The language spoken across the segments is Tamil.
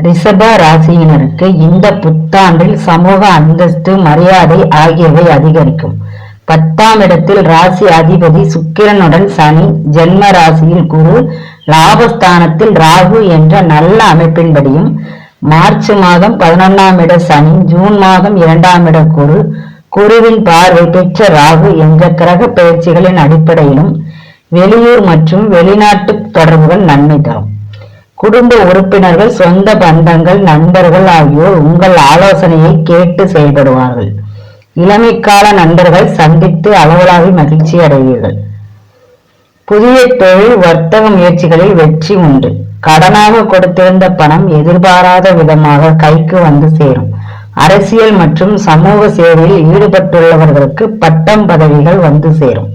ரிஷப ராசியினருக்கு இந்த புத்தாண்டில் சமூக அந்தஸ்து, மரியாதை ஆகியவை அதிகரிக்கும். 10ஆம் இடத்தில் ராசி அதிபதி சுக்கிரனுடன் சனி, ஜென்ம ராசியில் குரு, லாபஸ்தானத்தில் ராகு என்ற நல்ல அமைப்பின்படியும் மார்ச் மாதம் 11ஆம் இட சனி, ஜூன் மாதம் 2ஆம் இட குரு, குருவின் பார்வை பெற்ற ராகு என்ற கிரக பயிற்சிகளின் அடிப்படையிலும் வெளியூர் மற்றும் வெளிநாட்டு தொடர்புகள் நன்மை தரும். குடும்ப உறுப்பினர்கள், சொந்த பந்தங்கள், நண்பர்கள் ஆகியோர் உங்கள் ஆலோசனையை கேட்டு செயல்படுவார்கள். இளமைக்கால நண்பர்கள் சந்தித்து அளவலாவி மகிழ்ச்சி அடைவீர்கள். புதிய தொழில், வர்த்தக முயற்சிகளில் வெற்றி உண்டு. கடனாக கொடுத்திருந்த பணம் எதிர்பாராத விதமாக கைக்கு வந்து சேரும். அரசியல் மற்றும் சமூக சேவையில் ஈடுபட்டுள்ளவர்களுக்கு பட்டம், பதவிகள் வந்து சேரும்.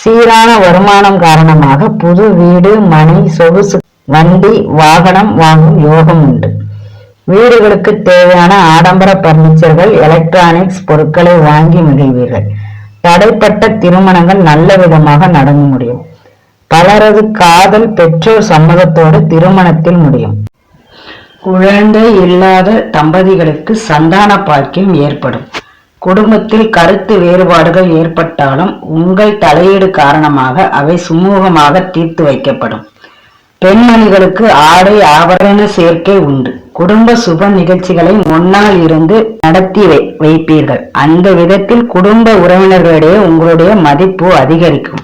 சீரான வருமானம் காரணமாக புது வீடு, மனை, சொகுசு வண்டி, வாகனம் வாங்கும் யோகம் உண்டு. வீடுகளுக்கு தேவையான ஆடம்பர பர்னிச்சர்கள், எலக்ட்ரானிக்ஸ் பொருட்களை வாங்கி மகிழ்வீர்கள். தடைப்பட்ட திருமணங்கள் நல்ல விதமாக நடந்து முடியும். பலரது காதல் பெற்றோர் சம்மதத்தோடு திருமணத்தில் முடியும். குழந்தை இல்லாத தம்பதிகளுக்கு சந்தான பாக்கியம் ஏற்படும். குடும்பத்தில் கருத்து வேறுபாடுகள் ஏற்பட்டாலும் உங்கள் தலையீடு காரணமாக அவை சுமூகமாக தீர்த்து வைக்கப்படும். பெண்மணிகளுக்கு ஆடை ஆபரண சேர்க்கை உண்டு. குடும்ப சுப நிகழ்ச்சிகளை முன்னால் இருந்து நடத்தி வைப்பீர்கள். அந்த விதத்தில் குடும்ப உறவினர்களிடையே உங்களுடைய மதிப்பு அதிகரிக்கும்.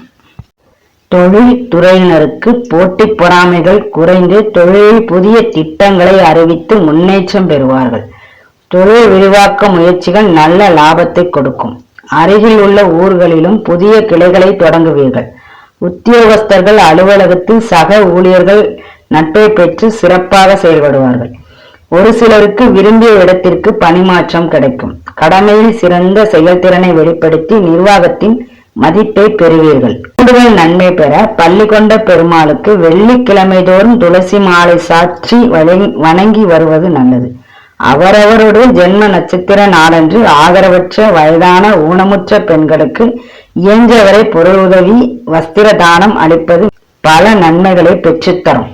தொழில் துறையினருக்கு போட்டி பொறாமைகள் குறைந்து தொழிலில் புதிய திட்டங்களை அறிவித்து முன்னேற்றம் பெறுவார்கள். தொழில் விரிவாக்க முயற்சிகள் நல்ல லாபத்தை கொடுக்கும். அருகில் உள்ள ஊர்களிலும் புதிய கிளைகளை தொடங்குவீர்கள். உத்தியோகஸ்தர்கள் அலுவலகத்தில் சக ஊழியர்கள் நட்பை பெற்று சிறப்பாக செயல்படுவார்கள். ஒரு சிலருக்கு விரும்பிய இடத்திற்கு பணிமாற்றம் கிடைக்கும். கடமையில் சிறந்த செயல்திறனை வெளிப்படுத்தி நிர்வாகத்தின் மதிப்பை பெறுவீர்கள். கூடுதல் நன்மை பெற பள்ளி கொண்ட பெருமாளுக்கு வெள்ளிக்கிழமை தோறும் துளசி மாலை சாற்றி வணங்கி வருவது நல்லது. அவரவருடைய ஜென்ம நட்சத்திர நாளன்று ஆதரவற்ற, வயதான, ஊனமுற்ற பெண்களுக்கு இயன்றவரை பொருள் உதவி, வஸ்திர தானம் அளிப்பது பல நன்மைகளை பெற்றுத்தரும்.